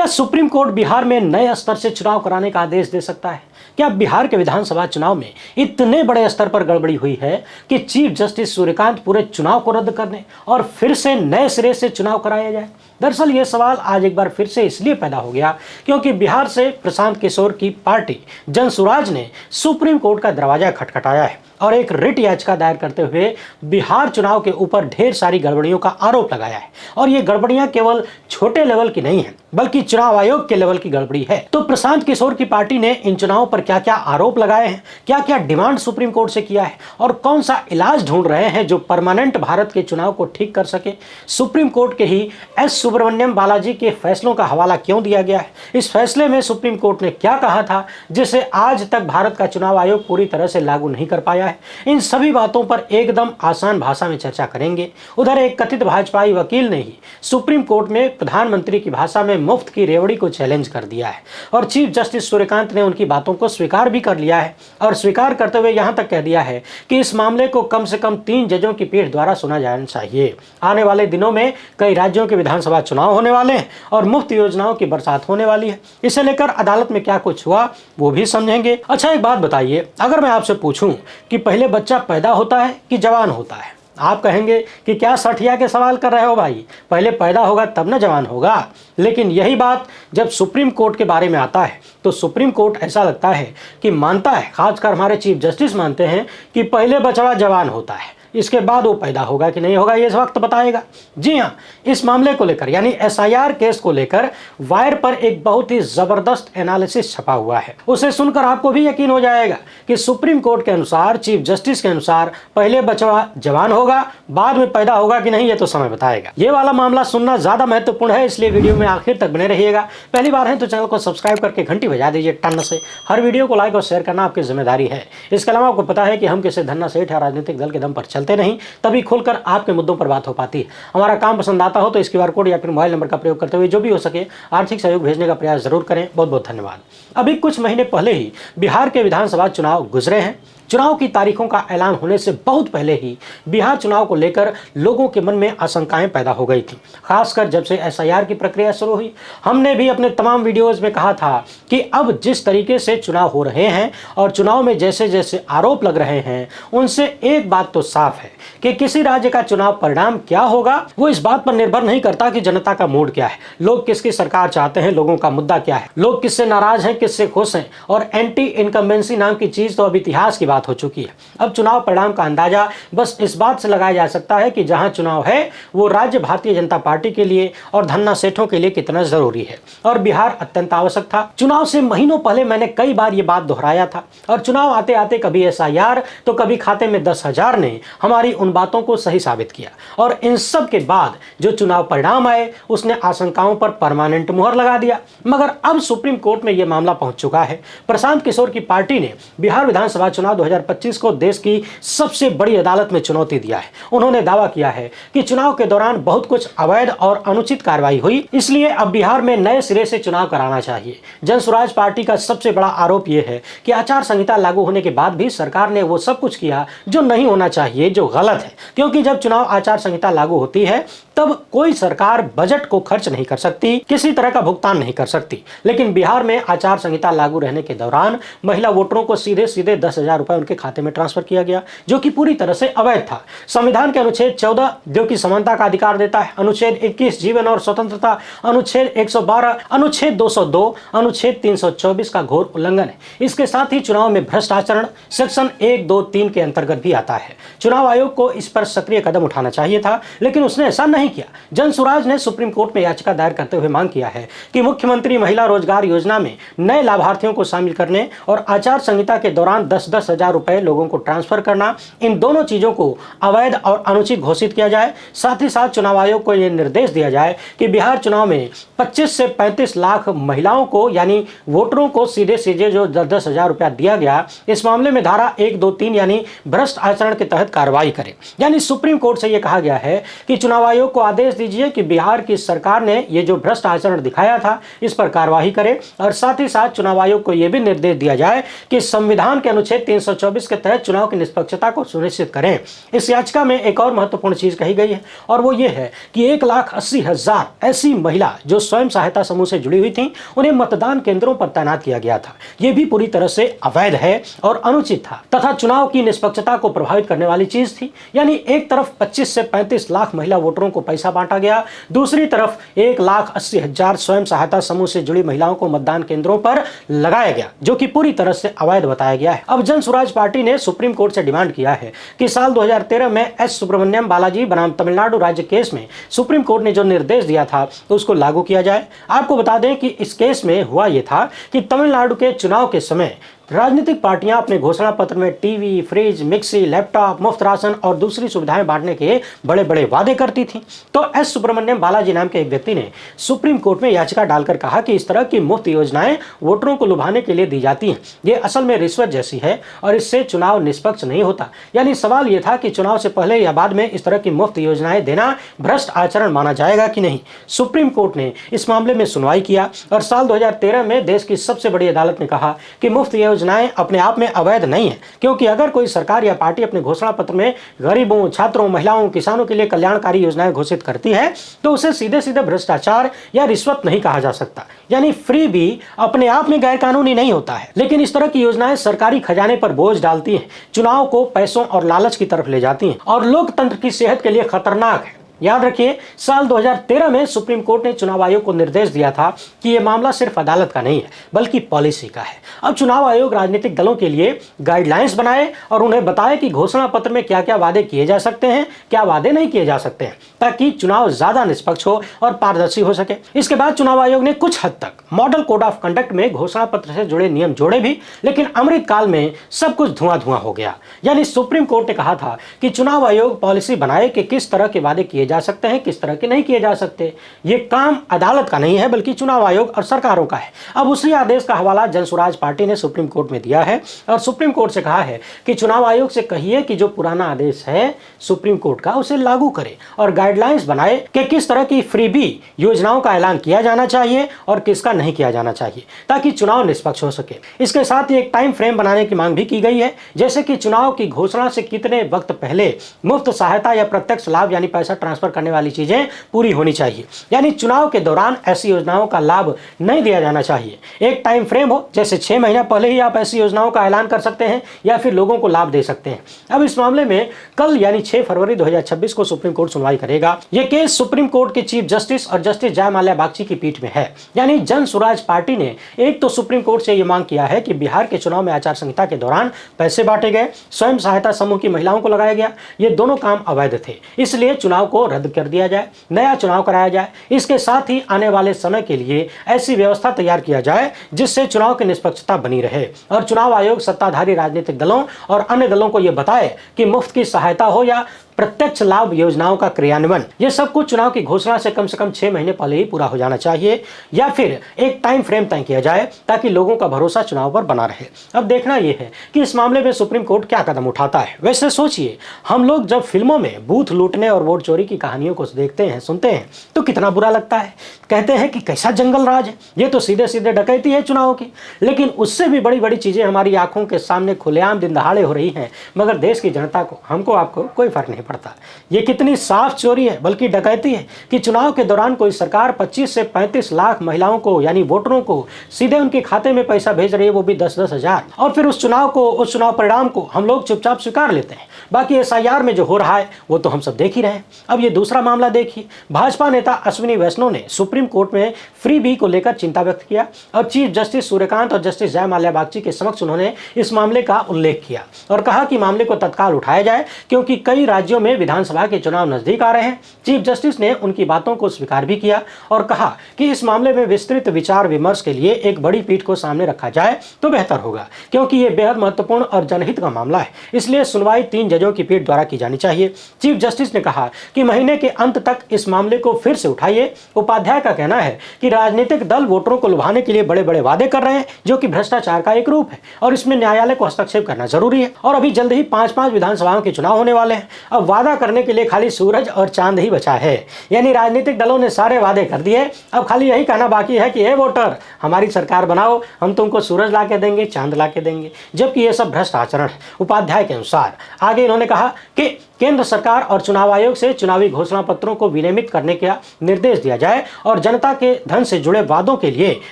क्या supreme court Bihar में नए स्तर से चुनाव कराने का आदेश दे सकता है? क्या बिहार के विधानसभा चुनाव में इतने बड़े स्तर पर गड़बड़ी हुई है कि चीफ जस्टिस सूर्यकांत पूरे चुनाव को रद्द करने और फिर से नए सिरे से चुनाव कराया जाए? दरअसल ये सवाल आज एक बार फिर से इसलिए पैदा हो गया क्योंकि बिहार से प्रशांत किशोर की पार्टी जनसुराज ने सुप्रीम कोर्ट का दरवाजा खटखटाया है और एक रिट याचिका दायर करते हुए बिहार चुनाव के ऊपर ढेर सारी गड़बड़ियों का आरोप लगाया है। और ये गड़बड़ियां केवल छोटे लेवल की नहीं है बल्कि चुनाव आयोग के लेवल की गड़बड़ी है। तो प्रशांत किशोर की पार्टी ने इन चुनावों पर क्या क्या आरोप लगाए हैं, क्या क्या डिमांड सुप्रीम कोर्ट से किया है और कौन सा इलाज ढूंढ रहे हैं जो परमानेंट भारत के चुनाव को ठीक कर सके। सुप्रीम कोर्ट के ही एस सुब्रमण्यम बालाजी के फैसलों का हवाला क्यों दिया गया है, इस फैसले में सुप्रीम कोर्ट ने क्या कहा था जिसे आज तक भारत का चुनाव आयोग पूरी तरह से लागू नहीं कर पाया है। इन सभी बातों पर एकदम आसान भाषा में चर्चा करेंगे। उधर एक कथित भाजपाई वकील ने ही सुप्रीम कोर्ट में प्रधानमंत्री की भाषा में मुफ्त की रेवड़ी को चैलेंज कर दिया है और चीफ जस्टिस सूर्यकांत ने उनकी बातों को स्वीकार भी कर लिया है और स्वीकार करते हुए यहां तक कह दिया है कि इस मामले को कम से कम 3 जजों की पीठ द्वारा सुना जाना चाहिए। आने वाले दिनों में कई राज्यों के विधानसभा चुनाव होने वाले हैं और मुफ्त योजनाओं की बरसात होने वाली है। इसे लेकर अदालत में क्या कुछ हुआ वो भी समझेंगे। अच्छा एक बात बताइए, अगर मैं आपसे पूछूं कि पहले बच्चा पैदा होता है कि जवान होता है, आप कहेंगे कि क्या सठिया के सवाल कर रहे हो भाई, पहले पैदा होगा तब ना जवान होगा। लेकिन यही बात जब सुप्रीम कोर्ट के बारे में आता है तो सुप्रीम कोर्ट ऐसा लगता है कि मानता है, खासकर हमारे चीफ जस्टिस मानते हैं कि पहले बचवा जवान होता है, इसके बाद वो पैदा होगा कि नहीं होगा ये इस वक्त बताएगा। जी हाँ, इस मामले को लेकर यानी एसआईआर केस को लेकर वायर पर एक बहुत ही जबरदस्त एनालिसिस छपा हुआ है। उसे सुनकर आपको भी यकीन हो जाएगा कि सुप्रीम कोर्ट के अनुसार, चीफ जस्टिस के अनुसार पहले बचवा जवान होगा, बाद में पैदा होगा कि नहीं ये तो समय बताएगा। ये वाला मामला सुनना ज्यादा महत्वपूर्ण है, इसलिए वीडियो में आखिर तक बने रहिएगा। पहली बार है तो चैनल को सब्सक्राइब करके घंटी बजा दीजिए टन से। हर वीडियो को लाइक और शेयर करना आपकी जिम्मेदारी है। इसके अलावा आपको पता है कि हम किसी धन्ना सेठ या राजनीतिक दल के दम पर चलते नहीं, तभी खुलकर आपके मुद्दों पर बात हो पाती है। हमारा काम पसंद आता हो तो इस QR कोड या फिर मोबाइल नंबर का प्रयोग करते हुए जो भी हो सके आर्थिक सहयोग भेजने का प्रयास जरूर करें। बहुत बहुत धन्यवाद। अभी कुछ महीने पहले ही बिहार के विधानसभा चुनाव गुजरे हैं। चुनाव की तारीखों का ऐलान होने से बहुत पहले ही बिहार चुनाव को लेकर लोगों के मन में आशंकाएं पैदा हो गई थी, खासकर जब से एसआईआर की प्रक्रिया शुरू हुई। हमने भी अपने तमाम वीडियोस में कहा था कि अब जिस तरीके से चुनाव हो रहे हैं और चुनाव में जैसे जैसे आरोप लग रहे हैं उनसे एक बात तो साफ है कि किसी राज्य का चुनाव परिणाम क्या होगा वो इस बात पर निर्भर नहीं करता कि जनता का मूड क्या है, लोग किसकी सरकार चाहते हैं, लोगों का मुद्दा क्या है, लोग किससे नाराज हैं, किससे खुश हैं। और एंटी इनकम्बेंसी नाम की चीज तो अब इतिहास की बात हो चुकी है। अब चुनाव परिणाम का अंदाजा बस इस बात से लगाया जा सकता है कि जहां चुनाव है वो राज्य भारतीय जनता पार्टी के लिए और धन्ना सेठों के लिए कितना जरूरी है और बिहार अत्यंत आवश्यक था। चुनाव से महीनों पहले मैंने कई बार ये बात दोहराया था और चुनाव आते आते कभी एसआईआर तो कभी खाते में 10,000 ने हमारी उन बातों को सही साबित किया। और इन सब के बाद जो चुनाव परिणाम आए उसने आशंकाओं पर परमानेंट मुहर लगा दिया। मगर अब सुप्रीम कोर्ट में यह मामला पहुंच चुका है। प्रशांत किशोर की पार्टी ने बिहार विधानसभा चुनाव 2025 को देश की सबसे बड़ी अदालत में चुनौती दिया है। उन्होंने दावा किया है कि चुनाव के दौरान बहुत कुछ अवैध और अनुचित कार्रवाई हुई, इसलिए अब बिहार में नए सिरे से चुनाव कराना चाहिए। जनसुराज पार्टी का सबसे बड़ा आरोप यह है कि आचार संहिता लागू होने के बाद भी सरकार ने वो सब कुछ किया जो नहीं होना चाहिए, जो गलत है। क्योंकि जब चुनाव आचार संहिता लागू होती है तब कोई सरकार बजट को खर्च नहीं कर सकती, किसी तरह का भुगतान नहीं कर सकती। लेकिन बिहार में आचार संहिता लागू रहने के दौरान महिला वोटरों को सीधे सीधे 10,000 रुपए उनके खाते में ट्रांसफर किया गया, जो कि पूरी तरह से अवैध था। संविधान के अनुच्छेद 14 जो कि समानता का अधिकार देता है, अनुच्छेद 21 जीवन और स्वतंत्रता, अनुच्छेद 112, अनुच्छेद 202, अनुच्छेद 324 का घोर उल्लंघन है। इसके साथ ही चुनाव में भ्रष्ट आचरण सेक्शन 1, 2, 3 के अंतर्गत भी आता है। चुनाव आयोग को इस पर सक्रिय कदम उठाना चाहिए था, लेकिन उसने ऐसा नहीं किया। जनसुराज ने सुप्रीम कोर्ट में याचिका दायर करते हुए मांग किया है कि मुख्यमंत्री महिला रोजगार योजना में नए लाभार्थियों को शामिल करने और आचार संहिता के दौरान 10-10 हजार रुपए लोगों को ट्रांसफर करना, इन दोनों चीजों को अवैध और अनुचित घोषित किया जाए। साथ ही साथ चुनाव आयोग को यह निर्देश दिया जाए कि बिहार चुनाव में 25 से 35 लाख महिलाओं को यानी वोटरों को सीधे सीधे जो 10-10 हजार रुपया दिया गया, इस मामले में धारा 1, 2, 3 यानी भ्रष्ट आचरण के तहत कार्रवाई करे। यानी सुप्रीम कोर्ट से यह कहा गया है कि चुनाव आयोग आयोग को आदेश दीजिए कि बिहार की सरकार ने ये जो भ्रष्ट आचरण दिखाया था इस पर कार्यवाही करे, और साथ ही साथ चुनाव आयोग को यह भी निर्देश दिया जाए कि संविधान के अनुच्छेद 324 के तहत चुनाव की निष्पक्षता को सुनिश्चित करें। इस याचिका में एक और महत्वपूर्ण चीज कही गई है, और वो ये है कि 1,80,000 ऐसी महिला जो स्वयं सहायता समूह से जुड़ी हुई थी उन्हें मतदान केंद्रों पर तैनात किया गया था। यह भी पूरी तरह से अवैध है और अनुचित था तथा चुनाव की निष्पक्षता को प्रभावित करने वाली चीज थी। यानी एक तरफ 25 से 35 लाख महिला वोटरों को पैसा बांटा गया, दूसरी तरफ 1,80,000 स्वयं सहायता समूह से जुड़ी महिलाओं को मतदान केंद्रों पर लगाया गया, जो कि पूरी तरह से अवैध बताया गया है। अब जन स्वराज पार्टी ने सुप्रीम कोर्ट से डिमांड किया है कि साल 2013 में एस सुब्रमण्यम बालाजी बनाम तमिलनाडु राज्य केस में सुप्रीम कोर्ट ने जो निर्देश दिया था तो उसको लागू किया जाए। आपको बता दें कि इस केस में हुआ यह था कि तमिलनाडु के चुनाव के समय राजनीतिक पार्टियां अपने घोषणा पत्र में टीवी, फ्रिज, मिक्सी, लैपटॉप, मुफ्त राशन और दूसरी सुविधाएं बांटने के बड़े बड़े वादे करती थी। तो एस सुब्रमण्यम बालाजी नाम के एक व्यक्ति ने सुप्रीम कोर्ट में याचिका डालकर कहा कि इस तरह की मुफ्त योजनाएं वोटरों को लुभाने के लिए दी जाती हैं, ये असल में रिश्वत जैसी है और इससे चुनाव निष्पक्ष नहीं होता। यानी सवाल यह था कि चुनाव से पहले या बाद में इस तरह की मुफ्त योजनाएं देना भ्रष्ट आचरण माना जाएगा कि नहीं। सुप्रीम कोर्ट ने इस मामले में सुनवाई किया और साल 2013 में देश की सबसे बड़ी अदालत ने कहा कि मुफ्त योजनाएं अपने आप में अवैध नहीं है, क्योंकि अगर कोई सरकार या पार्टी अपने घोषणा पत्र में गरीबों, छात्रों, महिलाओं, किसानों के लिए कल्याणकारी योजनाएं घोषित करती है तो उसे सीधे सीधे भ्रष्टाचार या रिश्वत नहीं कहा जा सकता। यानी फ्री भी अपने आप में गैर कानूनी नहीं होता है, लेकिन इस तरह की योजनाएं सरकारी खजाने पर बोझ डालती हैं, चुनाव को पैसों और लालच की तरफ ले जाती हैं और लोकतंत्र की सेहत के लिए खतरनाक है। याद रखिए, साल 2013 में सुप्रीम कोर्ट ने चुनाव आयोग को निर्देश दिया था कि यह मामला सिर्फ अदालत का नहीं है बल्कि पॉलिसी का है। अब चुनाव आयोग राजनीतिक दलों के लिए गाइडलाइंस बनाए और उन्हें बताए कि घोषणा पत्र में क्या क्या वादे किए जा सकते हैं, क्या वादे नहीं किए जा सकते हैं, ताकि चुनाव ज्यादा निष्पक्ष हो और पारदर्शी हो सके। इसके बाद चुनाव आयोग ने कुछ हद तक मॉडल कोड ऑफ कंडक्ट में घोषणा पत्र से जुड़े नियम जोड़े भी, लेकिन अमृत काल में सब कुछ धुआं धुआं हो गया। यानी सुप्रीम कोर्ट ने कहा था कि चुनाव आयोग पॉलिसी बनाए कि किस तरह के वादे किए जा सकते हैं, किस तरह के नहीं किए जा सकते। ये काम अदालत का नहीं है बल्कि चुनाव आयोग और सरकारों का है। अब उसी आदेश का हवाला जन स्वराज पार्टी ने सुप्रीम कोर्ट में दिया है और सुप्रीम कोर्ट से कहा है कि चुनाव आयोग से कहिए कि जो पुराना आदेश है सुप्रीम कोर्ट का उसे लागू करे और गाइडलाइंस बनाए कि किस तरह की फ्रीबी योजनाओं का ऐलान किया जाना चाहिए और किसका नहीं किया जाना चाहिए, ताकि चुनाव निष्पक्ष हो सके। इसके साथ ही एक टाइम फ्रेम बनाने की मांग भी की गई है, जैसे कि चुनाव की घोषणा से कितने वक्त पहले मुफ्त सहायता या प्रत्यक्ष लाभ यानी पैसा ट्रांसफर करने वाली चीजें पूरी होनी चाहिए। यानी चुनाव के दौरान ऐसी योजनाओं का लाभ नहीं दिया जाना चाहिए। एक टाइम फ्रेम हो, जैसे 6 महीना पहले ही आप ऐसी योजनाओं का ऐलान कर सकते हैं या फिर लोगों को लाभ दे सकते हैं। अब इस मामले में कल यानी 6 फरवरी 2026 को सुप्रीम कोर्ट सुनवाई करेगा। यह केस सुप्रीम कोर्ट के चीफ जस्टिस और जस्टिस जयमाल्या बागची की पीठ में है। यानी जन स्वराज पार्टी ने एक तो सुप्रीम कोर्ट से यह मांग किया है कि बिहार के चुनाव में आचार संहिता के दौरान पैसे बांटे गए, स्वयं सहायता समूह की महिलाओं को लगाया गया, ये दोनों काम अवैध थे, इसलिए चुनाव को रद्द कर दिया जाए, नया चुनाव कराया जाए। इसके साथ ही आने वाले समय के लिए ऐसी व्यवस्था तैयार किया जाए जिससे चुनाव की निष्पक्षता बनी रहे और चुनाव आयोग सत्ताधारी राजनीतिक दलों और अन्य दलों को यह बताए कि मुफ्त की सहायता हो या प्रत्यक्ष लाभ योजनाओं का क्रियान्वयन, ये सब कुछ चुनाव की घोषणा से कम 6 महीने पहले ही पूरा हो जाना चाहिए या फिर एक टाइम फ्रेम तय किया जाए ताकि लोगों का भरोसा चुनाव पर बना रहे। अब देखना यह है कि इस मामले में सुप्रीम कोर्ट क्या कदम उठाता है। वैसे सोचिए, हम लोग जब फिल्मों में बूथ लूटने और वोट चोरी की कहानियों को देखते हैं, सुनते हैं तो कितना बुरा लगता है। कहते हैं कि कैसा जंगल राज है, ये तो सीधे सीधे डकैती है चुनाव की। लेकिन उससे भी बड़ी बड़ी चीजें हमारी आंखों के सामने खुलेआम दिन दहाड़े हो रही हैं, मगर देश की जनता को, हमको, आपको कोई फर्क नहीं पड़ता। ये कितनी साफ चोरी है बल्कि डकैती है कि चुनाव के दौरान कोई सरकार 25 से 35 लाख महिलाओं को यानी वोटरों को सीधे उनके खाते में पैसा भेज रही है, वो भी 10-10 हजार, और फिर उस चुनाव परिणाम को हम लोग चुपचाप स्वीकार लेते हैं। बाकी एसआईआर में जो हो रहा है वो तो हम सब देख ही रहे हैं। अब ये दूसरा मामला देखिए, भाजपा नेता अश्विनी वैष्णव ने सुप्रीम कोर्ट में फ्री बी को लेकर चिंता व्यक्त किया और चीफ जस्टिस सूर्यकांत और जस्टिस जयमाल्या बागची के समक्ष उन्होंने इस मामले का उल्लेख किया और कहा कि मामले को तत्काल उठाया जाए क्योंकि कई राज्यों में विधानसभा के चुनाव नजदीक आ रहे हैं। चीफ जस्टिस ने उनकी बातों को स्वीकार भी किया और कहा कि इस मामले में विस्तृत विचार विमर्श के लिए एक बड़ी पीठ को सामने रखा जाए तो बेहतर होगा, क्योंकि ये बेहद महत्वपूर्ण और जनहित का मामला है, इसलिए सुनवाई 3 जजों की पीठ द्वारा की जानी चाहिए। चीफ जस्टिस ने कहा कि महीने के अंत तक इस मामले को फिर से उठाइए। उपाध्याय का कहना है कि राजनीतिक दल वोटरों को लुभाने के लिए बड़े बड़े वादे कर रहे हैं, जो कि भ्रष्टाचार का एक रूप है, और इसमें न्यायालय को हस्तक्षेप करना जरूरी है। और अभी जल्द ही 5-5 विधानसभाओं के चुनाव होने वाले हैं। अब वादा करने के लिए खाली सूरज और चांद ही बचा है। यानी राजनीतिक दलों ने सारे वादे कर दिए, अब खाली यही कहना बाकी है कि हे वोटर, हमारी सरकार बनाओ, हम तुमको सूरज ला के देंगे, चांद ला के देंगे, जबकि यह सब भ्रष्ट आचरण है उपाध्याय के अनुसार। आगे इन्होंने कहा कि केंद्र सरकार और चुनाव आयोग से चुनावी घोषणा पत्रों को विनियमित करने का निर्देश दिया जाए और जनता के धन से जुड़े वादों के लिए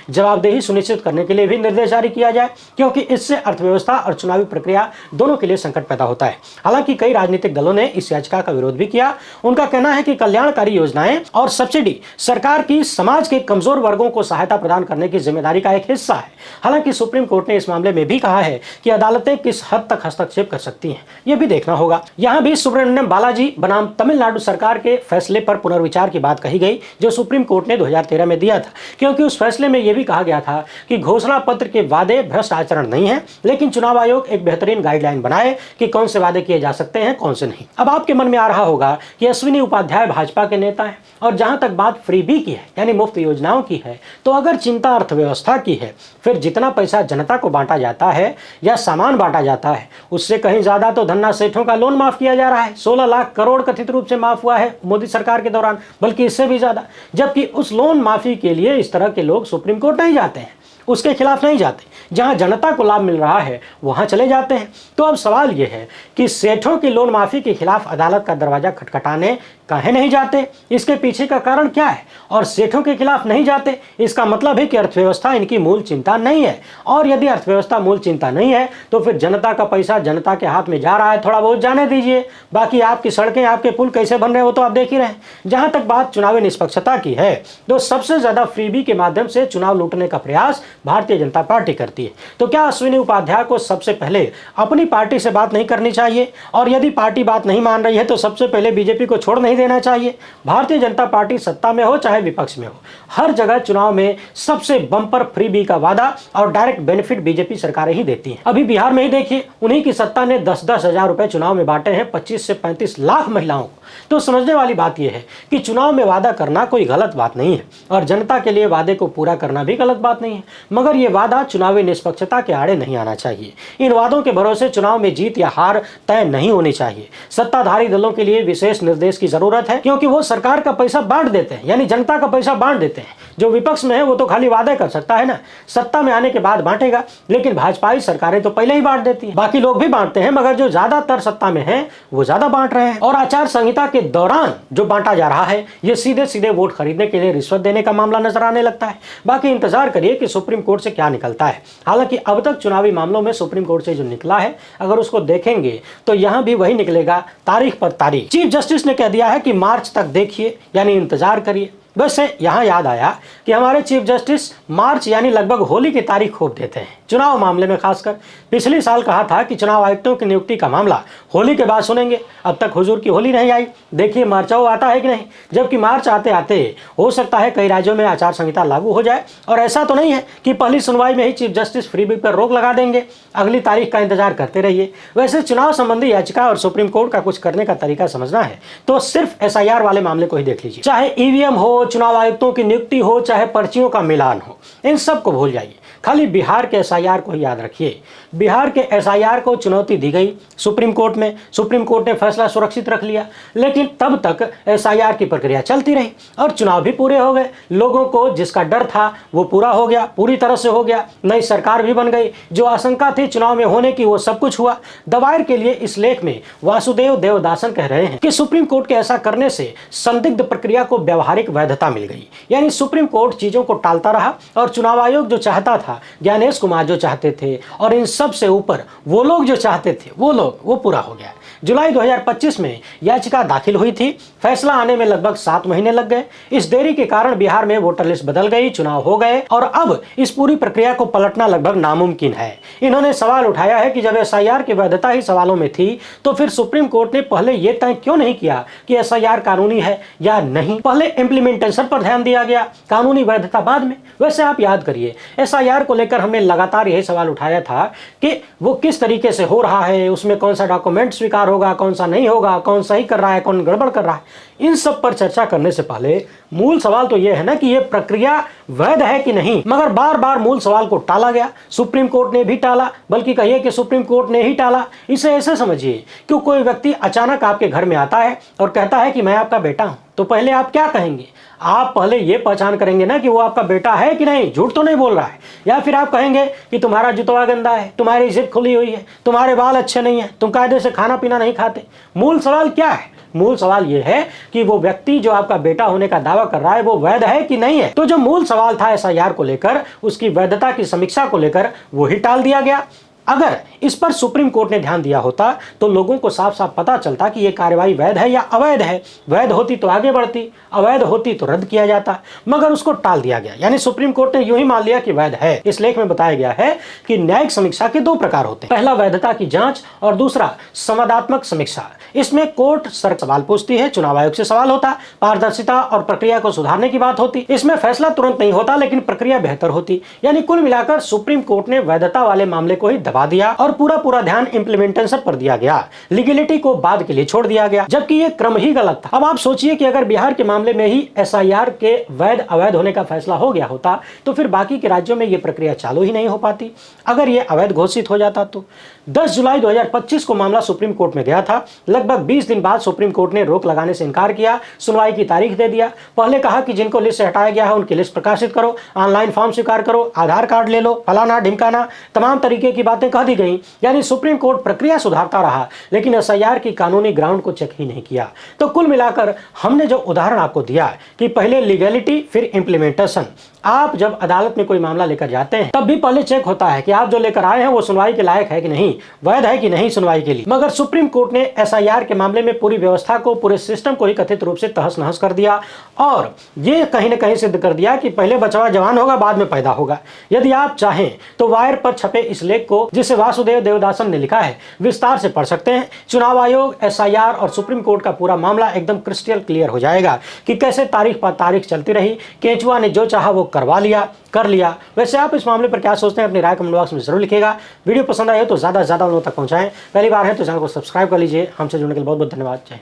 जवाबदेही सुनिश्चित करने के लिए भी निर्देश जारी किया जाए, क्योंकि इससे अर्थव्यवस्था और चुनावी प्रक्रिया दोनों के लिए संकट पैदा होता है। हालांकि कई राजनीतिक दलों ने इस याचिका का विरोध भी किया। उनका कहना है कि कल्याणकारी योजनाएं और सब्सिडी सरकार की समाज के कमजोर वर्गों को सहायता प्रदान करने की जिम्मेदारी का एक हिस्सा है। हालांकि सुप्रीम कोर्ट ने इस मामले में भी कहा है कि अदालतें किस हद तक हस्तक्षेप कर सकती हैं, यह भी देखना होगा। यहां भी सुब्रमण्यम बालाजी बनाम तमिलनाडु सरकार के फैसले पर पुनर्विचार की बात कही गई, जो सुप्रीम कोर्ट ने 2013 में दिया था, क्योंकि उस फैसले में यह भी कहा गया था कि घोषणा पत्र के वादे भ्रष्ट आचरण नहीं है, लेकिन चुनाव आयोग एक बेहतरीन गाइडलाइन बनाए कि कौन से वादे किए जा सकते हैं, कौन से नहीं। अब आपके मन में आ रहा होगा कि अश्विनी उपाध्याय भाजपा के नेता हैं, और जहां तक बात फ्रीबी की है, यानी मुफ्त योजनाओं की है, तो अगर चिंता अर्थव्यवस्था की है, फिर जितना पैसा जनता को बांटा जाता है या सामान बांटा जाता है, उससे कहीं ज्यादा तो धन्ना सेठों का लोन माफ किया जा रहा है। 16 लाख करोड़ कथित रूप से माफ हुआ है मोदी सरकार के दौरान, बल्कि इससे भी ज्यादा। जबकि उस लोन माफी के लिए इस तरह के लोग सुप्रीम कोर्ट नहीं जाते हैं, उसके खिलाफ नहीं जाते, जहां जनता को लाभ मिल रहा है वहां चले जाते हैं। तो अब सवाल यह है कि सेठों की लोन माफी के खिलाफ अदालत का दरवाजा खटखटाने काहे नहीं जाते, इसके पीछे का कारण क्या है? और सेठों के खिलाफ नहीं जाते, इसका मतलब है कि अर्थव्यवस्था इनकी मूल चिंता नहीं है। और यदि अर्थव्यवस्था मूल चिंता नहीं है, तो फिर जनता का पैसा जनता के हाथ में जा रहा है, थोड़ा बहुत जाने दीजिए। बाकी आपकी सड़कें, आपके पुल कैसे बन रहे हो तो आप देख ही रहे हैं। जहां तक बात चुनावी निष्पक्षता की है, तो सबसे ज्यादा फ्रीबी के माध्यम से चुनाव लूटने का प्रयास भारतीय जनता पार्टी करती है। तो क्या अश्विनी उपाध्याय को सबसे पहले अपनी पार्टी से बात नहीं करनी चाहिए? और यदि पार्टी बात नहीं मान रही है, तो सबसे पहले बीजेपी को छोड़ नहीं देना चाहिए? भारतीय जनता पार्टी सत्ता में हो चाहे विपक्ष में हो, हर जगह चुनाव में सबसे बम्पर फ्रीबी का वादा और डायरेक्ट बेनिफिट बीजेपी सरकारें ही देती हैं। अभी बिहार में ही देखिए, उन्हीं की सत्ता ने 10-10 हजार रुपए चुनाव में बांटे हैं 25 से 35 लाख महिलाओं को। तो समझने वाली बात यह है कि चुनाव में वादा करना कोई गलत बात नहीं है, और जनता के लिए वादे को पूरा करना भी गलत बात नहीं है, मगर यह वादा चुनावी निष्पक्षता के आड़े नहीं आना चाहिए। इन वादों के भरोसे चुनाव में जीत या हार तय नहीं होनी चाहिए। सत्ताधारी दलों के लिए विशेष निर्देश की जरूरत है, क्योंकि वो सरकार का पैसा बांट देते हैं, यानी जनता का पैसा बांट देते हैं। जो विपक्ष में है वो तो खाली वादे कर सकता है ना, सत्ता में आने के बाद बांटेगा, लेकिन भाजपाई सरकारें तो पहले ही बांट देती हैं। बाकी लोग भी बांटते हैं, मगर जो ज्यादातर सत्ता में है वो ज्यादा बांट रहे हैं। और आचार संहिता के दौरान जो बांटा जा रहा है, ये सीधे सीधे वोट खरीदने के लिए रिश्वत देने का मामला नजर आने लगता है। बाकी इंतजार करिए कि सुप्रीम कोर्ट से क्या निकलता है। हालांकि अब तक चुनावी मामलों में सुप्रीम कोर्ट से जो निकला है, अगर उसको देखेंगे तो यहां भी वही निकलेगा, तारीख पर तारीख। चीफ जस्टिस ने कह दिया है कि मार्च तक देखिए, यानी इंतजार करिए। वैसे यहां याद आया कि हमारे चीफ जस्टिस मार्च यानी लगभग होली की तारीख खोप देते हैं चुनाव मामले में। खासकर पिछले साल कहा था कि चुनाव आयुक्तों की नियुक्ति का मामला होली के बाद सुनेंगे। अब तक हुजूर की होली नहीं आई, देखिए मार्चाओ आता है कि नहीं। जबकि मार्च आते आते हो सकता है कई राज्यों में आचार संहिता लागू हो जाए, और ऐसा तो नहीं है कि पहली सुनवाई में ही चीफ जस्टिस फ्रीबी पर रोक लगा देंगे। अगली तारीख का इंतजार करते रहिए। वैसे चुनाव संबंधी याचिका और सुप्रीम कोर्ट का कुछ करने का तरीका समझना है तो सिर्फ SIR वाले मामले को ही देख लीजिए। चाहे EVM हो, चुनाव आयुक्तों की नियुक्ति हो, चाहे पर्चियों का मिलान हो, इन सब को भूल जाइए। खाली बिहार के SIR को ही याद रखिए। बिहार के SIR को चुनौती दी गई सुप्रीम कोर्ट में, सुप्रीम कोर्ट ने फैसला सुरक्षित रख लिया, लेकिन तब तक SIR की प्रक्रिया चलती रही और चुनाव भी पूरे हो गए। लोगों को जिसका डर था वो पूरा हो गया, पूरी तरह से हो गया। नई सरकार भी बन गई। जो आशंका थी चुनाव में होने की वो सब कुछ हुआ। दवायर के लिए इस लेख में वासुदेव देवदासन कह रहे हैं कि सुप्रीम कोर्ट के ऐसा करने से संदिग्ध प्रक्रिया को व्यवहारिक वैधता मिल गई। यानी सुप्रीम कोर्ट चीजों को टालता रहा और चुनाव आयोग जो चाहता था, ज्ञानेश कुमार जो चाहते थे, और इन सब से ऊपर वो लोग जो चाहते थे वो पूरा हो गया। जुलाई 2025 में याचिका दाखिल हुई थी। फैसला आने में लगभग 7 महीने लग गए। इस देरी के कारण बिहार में वोटर लिस्ट बदल गई, चुनाव हो गए और अब इस पूरी प्रक्रिया को पलटना लगभग नामुमकिन है। इन्होंने सवाल उठाया है कि जब SIR की वैधता ही सवालों में थी तो फिर सुप्रीम कोर्ट ने पहले यह तय क्यों नहीं किया कि SIR कानूनी है या नहीं। पहले इंप्लीमेंटेशन पर ध्यान दिया गया, कानूनी वैधता बाद में। वैसे आप याद करिए, SIR एसआईआर को लेकर हमने लगातार यही सवाल उठाया था कि वो किस तरीके से हो रहा है, उसमें कौन सा डॉक्यूमेंट स्वीकार होगा, कौन सा नहीं होगा, कौन सही कर रहा है, कौन गड़बड़ कर रहा है। इन सब पर चर्चा करने से पहले मूल सवाल तो यह है ना कि यह प्रक्रिया वैध है कि नहीं। मगर बार बार मूल सवाल को टाला गया, सुप्रीम कोर्ट ने भी टाला, बल्कि कहिए कि सुप्रीम कोर्ट ने ही टाला। इसे ऐसे समझिए कि कोई व्यक्ति अचानक आपके घर में आता है और कहता है कि मैं आपका बेटा हूं, तो पहले आप क्या कहेंगे? आप पहले ये पहचान करेंगे ना कि वो आपका बेटा है कि नहीं, झूठ तो नहीं बोल रहा है। या फिर आप कहेंगे कि तुम्हारा जुतवा गंदा है, तुम्हारी जिद खुली हुई है, तुम्हारे बाल अच्छे नहीं है, तुम कायदे से खाना पीना नहीं खाते। मूल सवाल क्या है? मूल सवाल यह है कि वो व्यक्ति जो आपका बेटा होने का दावा कर रहा है वो वैध है कि नहीं है। तो जो मूल सवाल था एसआईआर को लेकर, उसकी वैधता की समीक्षा को लेकर, वो ही टाल दिया गया। अगर इस पर सुप्रीम कोर्ट ने ध्यान दिया होता तो लोगों को साफ साफ पता चलता कि यह कार्रवाई वैध है या अवैध है। वैध होती तो आगे बढ़ती, अवैध होती तो रद्द किया जाता, मगर उसको टाल दिया गया। यानी सुप्रीम कोर्ट ने यूं ही मान लिया कि वैध है। इस लेख में बताया गया है कि न्यायिक समीक्षा के दो प्रकार होते हैं, पहला वैधता की जांच और दूसरा संवादात्मक समीक्षा। इसमें कोर्ट सवाल पूछती है, चुनाव आयोग से सवाल होता, पारदर्शिता और प्रक्रिया को सुधारने की बात होती। इसमें फैसला तुरंत नहीं होता लेकिन प्रक्रिया बेहतर होती। यानी कुल मिलाकर सुप्रीम कोर्ट ने वैधता वाले मामले को ही दबा दिया और पूरा ध्यान इंप्लीमेंटेशन पर दिया गया, लीगलिटी को बाद के लिए छोड़ दिया गया, जबकि ये क्रम ही गलत था। अब आप सोचिए कि अगर बिहार के मामले में ही एसआईआर के वैध अवैध होने का फैसला हो गया होता तो फिर बाकी के राज्यों में ये प्रक्रिया चालू ही नहीं हो पाती। अगर ये अवैध घोषित हो जाता तो 10 जुलाई 2025 को मामला सुप्रीम कोर्ट में गया था। लगभग 20 दिन बाद सुप्रीम कोर्ट ने रोक लगाने से इनकार किया, सुनवाई की तारीख दे दिया। पहले कहा कि जिनको लिस्ट से हटाया गया है उनकी लिस्ट प्रकाशित करो, ऑनलाइन फॉर्म स्वीकार करो, आधार कार्ड ले लो, फलाना ढिमकाना, तमाम तरीके की बातें कह दी गई। यानी सुप्रीम कोर्ट प्रक्रिया सुधारता रहा लेकिन एसआईआर की कानूनी ग्राउंड को चेक ही नहीं किया। तो कुल मिलाकर हमने जो उदाहरण आपको दिया कि पहले लीगलिटी फिर इंप्लीमेंटेशन। आप जब अदालत में कोई मामला लेकर जाते हैं तब भी पहले चेक होता है कि आप जो लेकर आए हैं वो सुनवाई के लायक है कि नहीं, वैध है कि नहीं सुनवाई के लिए। मगर सुप्रीम कोर्ट ने एसआईआर के मामले में पूरी व्यवस्था को, पूरे सिस्टम को ही कथित रूप से तहस नहस कर दिया और ये कहीं ना कहीं सिद्ध कर दिया कि पहले बचवा जवान होगा बाद में पैदा होगा। यदि आप चाहें तो वायर पर छपे इस लेख को, जिसे वासुदेव देवदासन ने लिखा है, विस्तार से पढ़ सकते हैं। चुनाव आयोग, एसआईआर और सुप्रीम कोर्ट का पूरा मामला एकदम क्रिस्टल क्लियर हो जाएगा कि कैसे तारीख पर तारीख चलती रही, केंचुआ ने जो चाहा वो करवा लिया, कर लिया। वैसे आप इस मामले पर क्या सोचते हैं, अपनी राय कमेंट बॉक्स में जरूर लिखिएगा। वीडियो पसंद आए तो ज्यादा से ज्यादा लोगों तक पहुंचाएं। पहली बार है तो चैनल को सब्सक्राइब कर लीजिए। हमसे जुड़ने के लिए बहुत बहुत धन्यवाद। जय हिंद।